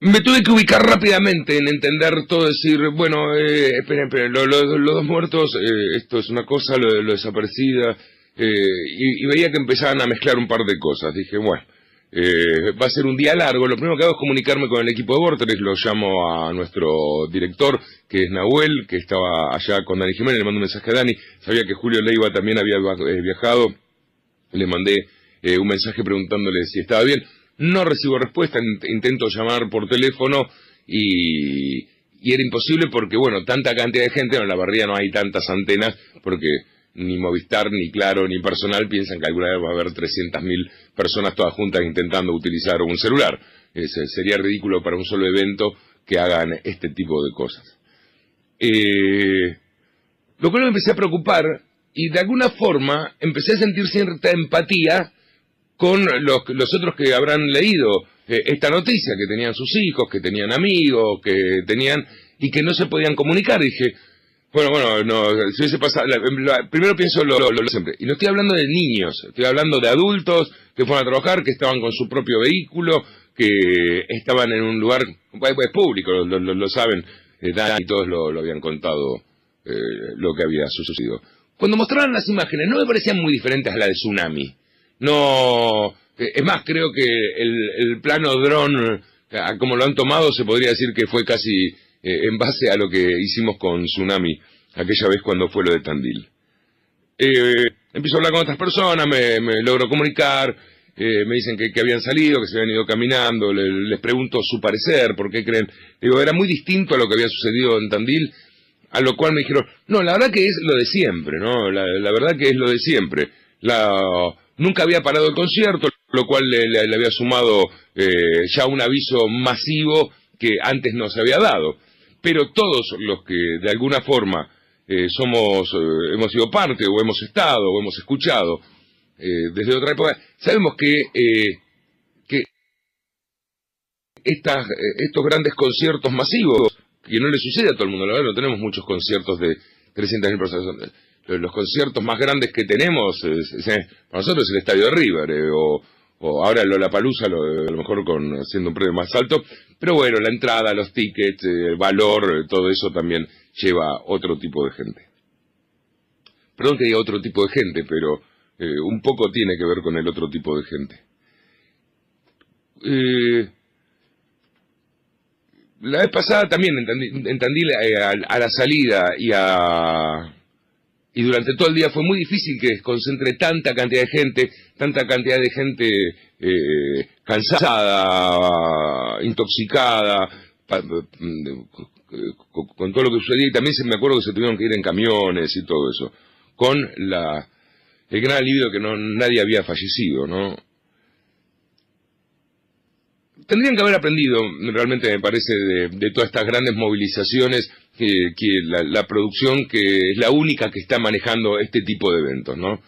Me tuve que ubicar rápidamente en entender todo, decir, bueno, esperen, los dos muertos, esto es una cosa, lo desaparecida, y veía que empezaban a mezclar un par de cosas. Dije, bueno, va a ser un día largo. Lo primero que hago es comunicarme con el equipo de Vorterix. Lo llamo a nuestro director, que es Nahuel, que estaba allá con Dani Jiménez. Le mando un mensaje a Dani. Sabía que Julio Leiva también había viajado. Le mandé un mensaje preguntándole si estaba bien. No recibo respuesta. Intento llamar por teléfono y era imposible porque, bueno, tanta cantidad de gente. En la barría no hay tantas antenas porque ni Movistar, ni Claro, ni Personal piensan que alguna vez va a haber 300.000 personas todas juntas intentando utilizar un celular. Sería ridículo para un solo evento que hagan este tipo de cosas. Lo cual me empecé a preocupar y de alguna forma empecé a sentir cierta empatía con los otros que habrán leído esta noticia, que tenían sus hijos, que tenían amigos, que tenían y que no se podían comunicar. Dije, bueno, no, si hubiese pasado, primero pienso lo siempre, y no estoy hablando de niños, estoy hablando de adultos que fueron a trabajar, que estaban con su propio vehículo, que estaban en un lugar público, lo saben, Dan y todos lo habían contado, lo que había sucedido. Cuando mostraron las imágenes no me parecían muy diferentes a la de Tsunami. No, es más, creo que el plano dron, como lo han tomado, se podría decir que fue casi en base a lo que hicimos con Tsunami, aquella vez cuando fue lo de Tandil. Empiezo a hablar con otras personas, me logro comunicar, me dicen que habían salido, que se habían ido caminando, les pregunto su parecer, por qué creen. Digo, era muy distinto a lo que había sucedido en Tandil, a lo cual me dijeron, no, la verdad que es lo de siempre, ¿no? La verdad que es lo de siempre. Nunca había parado el concierto, lo cual le había sumado ya un aviso masivo que antes no se había dado. Pero todos los que de alguna forma hemos sido parte, o hemos estado, o hemos escuchado desde otra época, sabemos que estos grandes conciertos masivos, que no le sucede a todo el mundo, la verdad no tenemos muchos conciertos de 300.000 personas. Los conciertos más grandes que tenemos, para nosotros es el estadio de River, o ahora el Lollapalooza, a lo mejor siendo un precio más alto, pero bueno, la entrada, los tickets, el valor, todo eso también lleva otro tipo de gente. Perdón que diga otro tipo de gente, pero un poco tiene que ver con el otro tipo de gente. La vez pasada también en Tandil, a la salida y durante todo el día fue muy difícil que desconcentre tanta cantidad de gente cansada, intoxicada, con todo lo que sucedía, y también me acuerdo que se tuvieron que ir en camiones y todo eso, con el gran alivio que nadie había fallecido, ¿no? Tendrían que haber aprendido, realmente me parece, de todas estas grandes movilizaciones, que la producción, que es la única que está manejando este tipo de eventos, ¿no?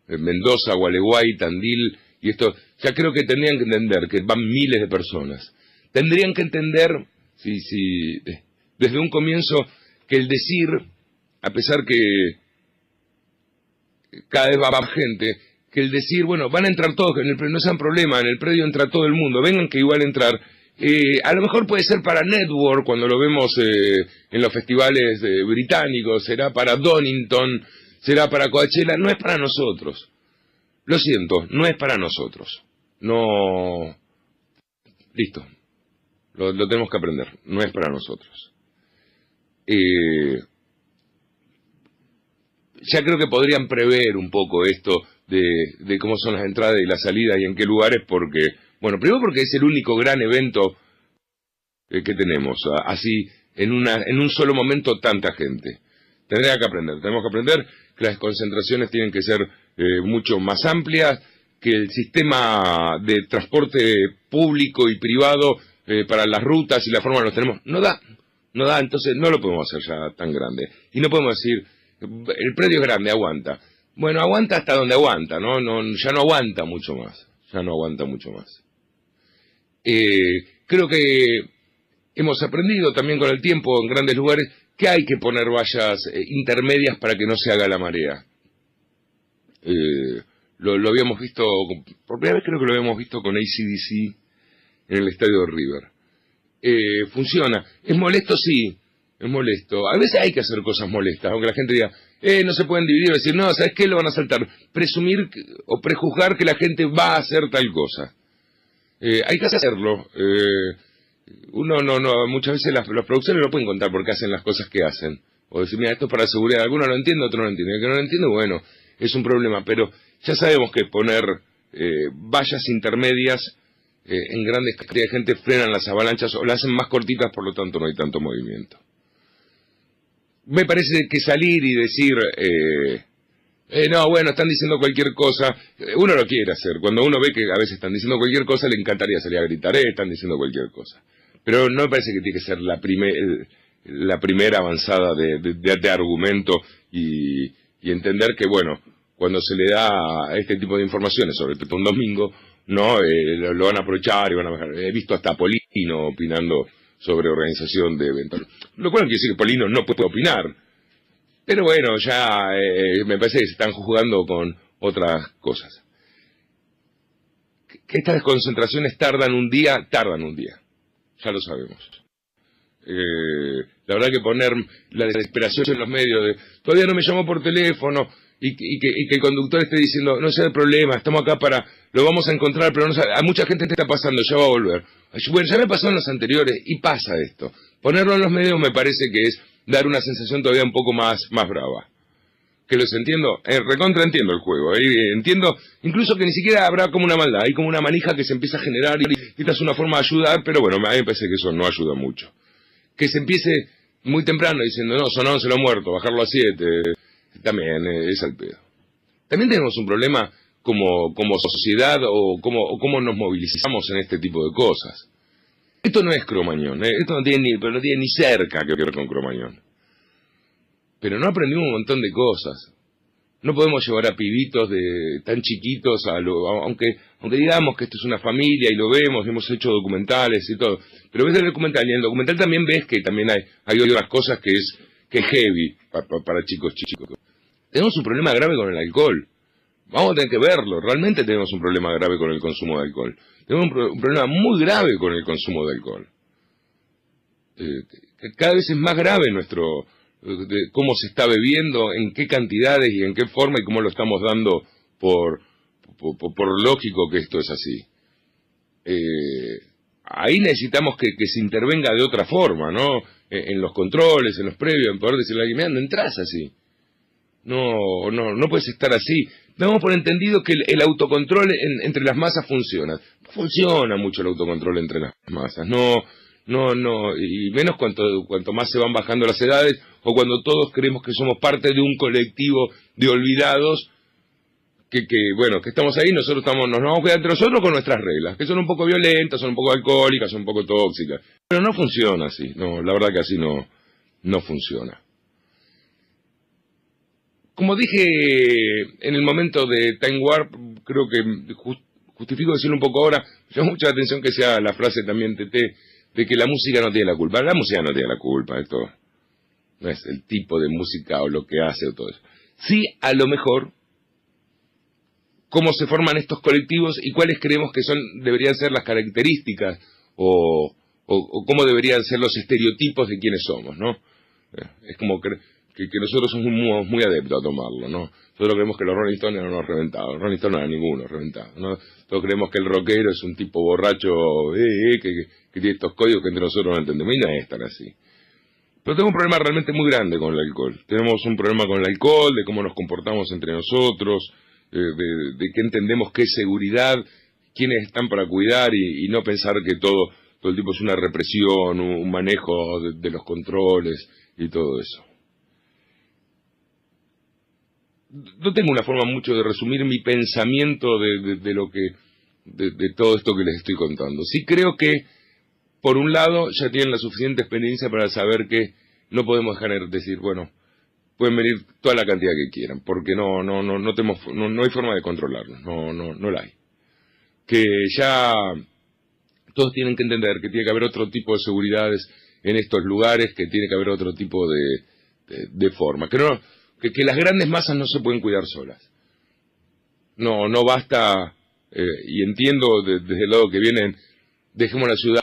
Mendoza, Gualeguay, Tandil, y esto, ya creo que tendrían que entender que van miles de personas. Tendrían que entender, desde un comienzo, que el decir, a pesar que cada vez va más gente, que el decir, bueno, van a entrar todos, no sean problema, en el predio entra todo el mundo, vengan que igual entrar, a lo mejor puede ser para Network, cuando lo vemos en los festivales británicos, será para Donington, será para Coachella, no es para nosotros. Lo siento, no es para nosotros. No, listo, lo tenemos que aprender, no es para nosotros. Ya creo que podrían prever un poco esto de cómo son las entradas y las salidas y en qué lugares, porque, bueno, primero porque es el único gran evento que tenemos, así, en un solo momento tanta gente. Tenemos que aprender que las concentraciones tienen que ser mucho más amplias, que el sistema de transporte público y privado para las rutas y la forma que los tenemos, no da, entonces no lo podemos hacer ya tan grande. Y no podemos decir, el predio es grande, aguanta. Bueno, aguanta hasta donde aguanta, ¿no? Ya no aguanta mucho más. Creo que hemos aprendido también con el tiempo en grandes lugares que hay que poner vallas intermedias para que no se haga la marea. Lo habíamos visto, por primera vez creo que lo habíamos visto con AC/DC en el estadio de River. funciona. ¿Es molesto? Sí, es molesto. A veces hay que hacer cosas molestas, aunque la gente diga, no se pueden dividir, decir, no, ¿sabes qué? Lo van a saltar. Presumir o prejuzgar que la gente va a hacer tal cosa. Hay que hacerlo. Uno no, muchas veces las producciones no pueden contar por qué hacen las cosas que hacen. O decir, mira, esto es para seguridad. Alguno lo entiende, otro no lo entiende. El que no lo entiende, bueno, es un problema. Pero ya sabemos que poner vallas intermedias en grandes cantidades de gente frenan las avalanchas o las hacen más cortitas, por lo tanto no hay tanto movimiento. Me parece que salir y decir, no, bueno, están diciendo cualquier cosa, uno lo quiere hacer. Cuando uno ve que a veces están diciendo cualquier cosa, le encantaría salir a gritar, están diciendo cualquier cosa. Pero no me parece que tiene que ser la primera avanzada de argumento y entender que, bueno, cuando se le da este tipo de informaciones, sobre todo un domingo, no lo van a aprovechar y van a bajar. He visto hasta a Polino opinando sobre organización de eventos. Lo cual no quiere decir que Polino no puede opinar. Pero bueno, ya me parece que se están jugando con otras cosas. Que estas desconcentraciones tardan un día. Ya lo sabemos. La verdad que poner la desesperación en los medios de todavía no me llamó por teléfono y que el conductor esté diciendo no sea el problema, estamos acá lo vamos a encontrar, pero no sabe, a mucha gente te está pasando, ya va a volver. Bueno, ya me pasó en los anteriores y pasa esto. Ponerlo en los medios me parece que es dar una sensación todavía un poco más brava. Que los entiendo, recontra entiendo el juego, entiendo incluso que ni siquiera habrá como una maldad, hay como una manija que se empieza a generar y esta es una forma de ayudar, pero bueno, a mí me parece que eso no ayuda mucho. Que se empiece muy temprano diciendo, no, son 11 los muertos, bajarlo a 7, también es al pedo. También tenemos un problema como sociedad o cómo nos movilizamos en este tipo de cosas. Esto no es Cromañón, esto no tiene ni cerca que ver con Cromañón. Pero no aprendimos un montón de cosas. No podemos llevar a pibitos tan chiquitos aunque digamos que esto es una familia y lo vemos, hemos hecho documentales y todo. Pero ves el documental y en el documental también ves que también hay otras cosas que es heavy para chicos. Tenemos un problema grave con el alcohol. Vamos a tener que verlo. Realmente tenemos un problema grave con el consumo de alcohol. Tenemos un problema muy grave con el consumo de alcohol. Cada vez es más grave de cómo se está bebiendo, en qué cantidades y en qué forma y cómo lo estamos dando por lógico que esto es así. Ahí necesitamos que se intervenga de otra forma, ¿no? En los controles, en los previos, en poder decirle a alguien, mira, no entras así. No puedes estar así. Damos por entendido que el autocontrol entre las masas funciona. No funciona mucho el autocontrol entre las masas. No, y menos cuanto más se van bajando las edades o cuando todos creemos que somos parte de un colectivo de olvidados que estamos ahí, nosotros nos vamos a quedar entre nosotros con nuestras reglas, que son un poco violentas, son un poco alcohólicas, son un poco tóxicas. Pero no funciona así, no, la verdad que así no funciona. Como dije en el momento de Time Warp, creo que justifico decirlo un poco ahora, me llama mucha atención que sea la frase también de que la música no tiene la culpa. La música no tiene la culpa, esto no es el tipo de música o lo que hace o todo eso. Sí, a lo mejor, cómo se forman estos colectivos y cuáles creemos que deberían ser las características o cómo deberían ser los estereotipos de quienes somos, ¿no? Es como que nosotros somos muy adeptos a tomarlo, ¿no? Nosotros creemos que los Rolling Stones eran unos reventados. Los Rolling Stones no eran ninguno reventado, ¿no? Todos creemos que el rockero es un tipo borracho que tiene estos códigos que entre nosotros no entendemos. Y no es tan así. Pero tenemos un problema realmente muy grande con el alcohol. Tenemos un problema con el alcohol, de cómo nos comportamos entre nosotros, de que entendemos qué es seguridad, quiénes están para cuidar y no pensar que todo el tiempo es una represión, un manejo de los controles y todo eso. No tengo una forma mucho de resumir mi pensamiento de todo esto que les estoy contando. Sí creo que, por un lado, ya tienen la suficiente experiencia para saber que no podemos dejar de decir, bueno, pueden venir toda la cantidad que quieran, porque no hay forma de controlarlos, no la hay. Que ya todos tienen que entender que tiene que haber otro tipo de seguridades en estos lugares, que tiene que haber otro tipo de forma, que las grandes masas no se pueden cuidar solas. No basta, y entiendo desde el lado que vienen, dejemos la ciudad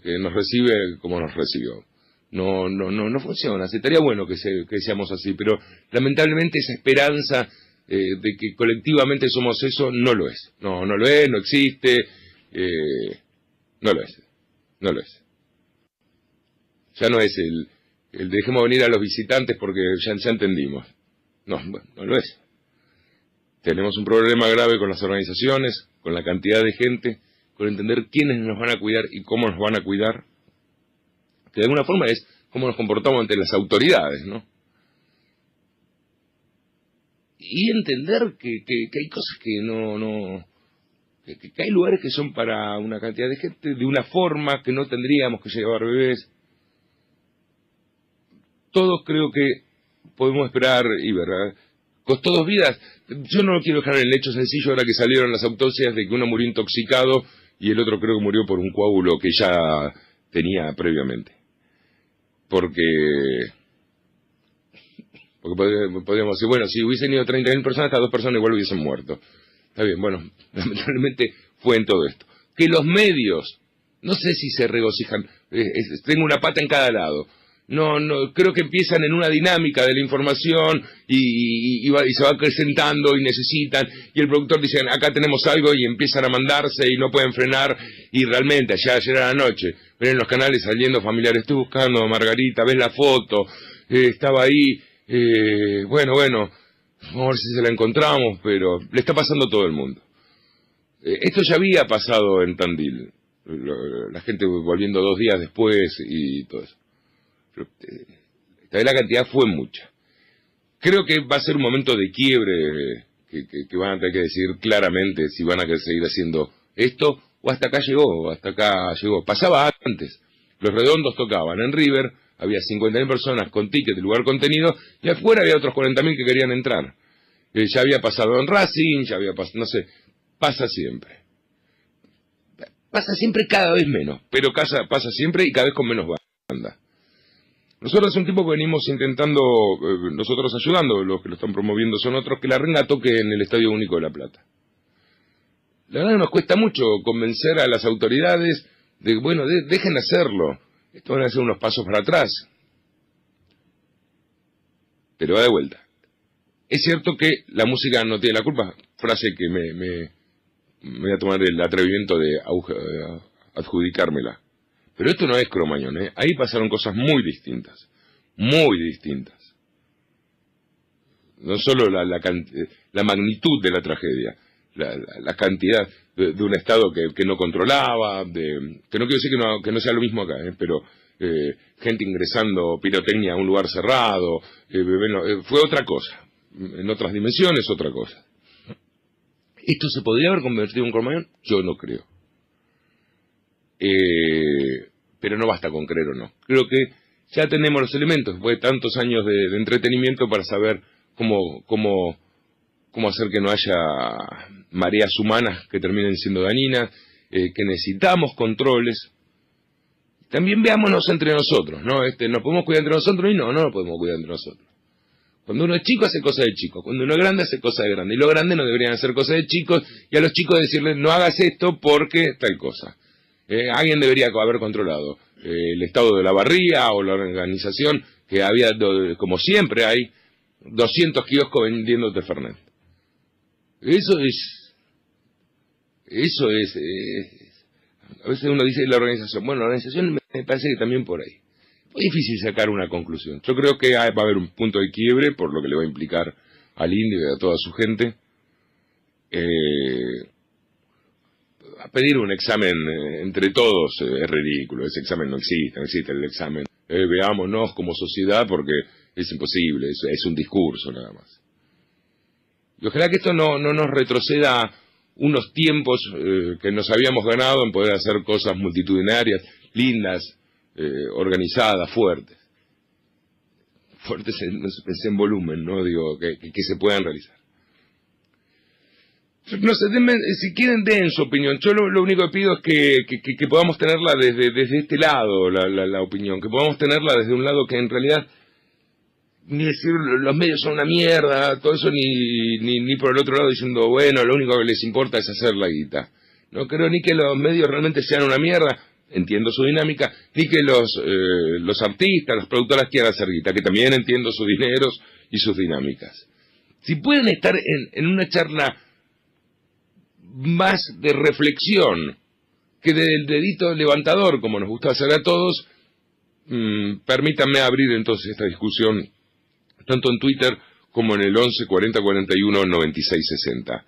que nos recibe como nos recibió. No funciona. Estaría bueno que seamos así, pero lamentablemente esa esperanza de que colectivamente somos eso no lo es. No lo es, no existe, no lo es. No lo es. Ya no es el dejemos venir a los visitantes porque ya entendimos. No lo es. Tenemos un problema grave con las organizaciones, con la cantidad de gente, con entender quiénes nos van a cuidar y cómo nos van a cuidar, que de alguna forma es cómo nos comportamos ante las autoridades, ¿no? Y entender que hay cosas que hay lugares que son para una cantidad de gente de una forma que no tendríamos que llevar bebés. Todos creo que podemos esperar y ver, ¿verdad? Costó 2 vidas. Yo no lo quiero dejar en el hecho sencillo ahora que salieron las autopsias de que uno murió intoxicado y el otro creo que murió por un coágulo que ya tenía previamente. Porque podríamos decir, bueno, si hubiesen ido 30.000 personas, estas 2 personas igual hubiesen muerto. Está bien, bueno, lamentablemente fue en todo esto. Que los medios, no sé si se regocijan, tengo una pata en cada lado. No, creo que empiezan en una dinámica de la información y se va acrecentando y necesitan, y el productor dice, acá tenemos algo, y empiezan a mandarse y no pueden frenar, y realmente, ayer a la noche, ven en los canales saliendo familiares, estoy buscando a Margarita, ves la foto, estaba ahí, bueno, vamos a ver si se la encontramos, pero le está pasando a todo el mundo. Esto ya había pasado en Tandil, la gente volviendo 2 días después y todo eso. Esta vez la cantidad fue mucha. Creo que va a ser un momento de quiebre que van a tener que decir claramente si van a querer seguir haciendo esto o hasta acá llegó. Pasaba antes. Los Redondos tocaban en River, había 50.000 personas con ticket de lugar contenido y afuera había otros 40.000 que querían entrar. Ya había pasado en Racing, ya había pasado, no sé, pasa siempre. Pasa siempre cada vez menos, pero pasa siempre y cada vez con menos banda. Nosotros hace un tiempo que venimos intentando, nosotros ayudando, los que lo están promoviendo son otros, que la Renga toque en el Estadio Único de La Plata. La verdad que nos cuesta mucho convencer a las autoridades de, bueno, dejen de hacerlo. Esto van a hacer unos pasos para atrás. Pero va de vuelta. Es cierto que la música no tiene la culpa, frase que me voy a tomar el atrevimiento de adjudicármela. Pero esto no es Cromañón, ¿eh? Ahí pasaron cosas muy distintas. No solo la magnitud de la tragedia, la cantidad de un Estado que no controlaba, que no quiero decir que no sea lo mismo acá, pero gente ingresando pirotecnia a un lugar cerrado, fue otra cosa, en otras dimensiones otra cosa. ¿Esto se podría haber convertido en Cromañón? Yo no creo. Pero no basta con creer o no. Creo que ya tenemos los elementos, después de tantos años de entretenimiento, para saber cómo hacer que no haya mareas humanas que terminen siendo dañinas, que necesitamos controles. También veámonos entre nosotros, ¿no? Nos podemos cuidar entre nosotros y no nos podemos cuidar entre nosotros. Cuando uno es chico hace cosas de chico, cuando uno es grande hace cosas de grande, y los grandes no deberían hacer cosas de chicos, y a los chicos decirles no hagas esto porque tal cosa. Alguien debería haber controlado el estado de la barría o la organización, que había, como siempre hay, 200 kioscos vendiéndote Fernet. Eso es, a veces uno dice la organización, bueno, la organización me parece que también por ahí. Es difícil sacar una conclusión. Yo creo que va a haber un punto de quiebre, por lo que le va a implicar al indio y a toda su gente. A pedir un examen entre todos es ridículo, ese examen no existe el examen. Veámonos como sociedad porque es imposible, es un discurso nada más. Y ojalá que esto no nos retroceda unos tiempos que nos habíamos ganado en poder hacer cosas multitudinarias, lindas, organizadas, fuertes. Fuertes en volumen, ¿no? Digo, que se puedan realizar. No sé, si quieren den su opinión. Yo lo único que pido es que podamos tenerla desde este lado, la opinión, que podamos tenerla desde un lado que en realidad ni decir los medios son una mierda, todo eso, ni por el otro lado diciendo, bueno, lo único que les importa es hacer la guita. No creo ni que los medios realmente sean una mierda, entiendo su dinámica, ni que los artistas, las productoras quieran hacer guita, que también entiendo sus dineros y sus dinámicas. Si pueden estar en una charla más de reflexión que del dedito levantador, como nos gusta hacer a todos, permítanme abrir entonces esta discusión, tanto en Twitter como en el 11 40 41 96 60.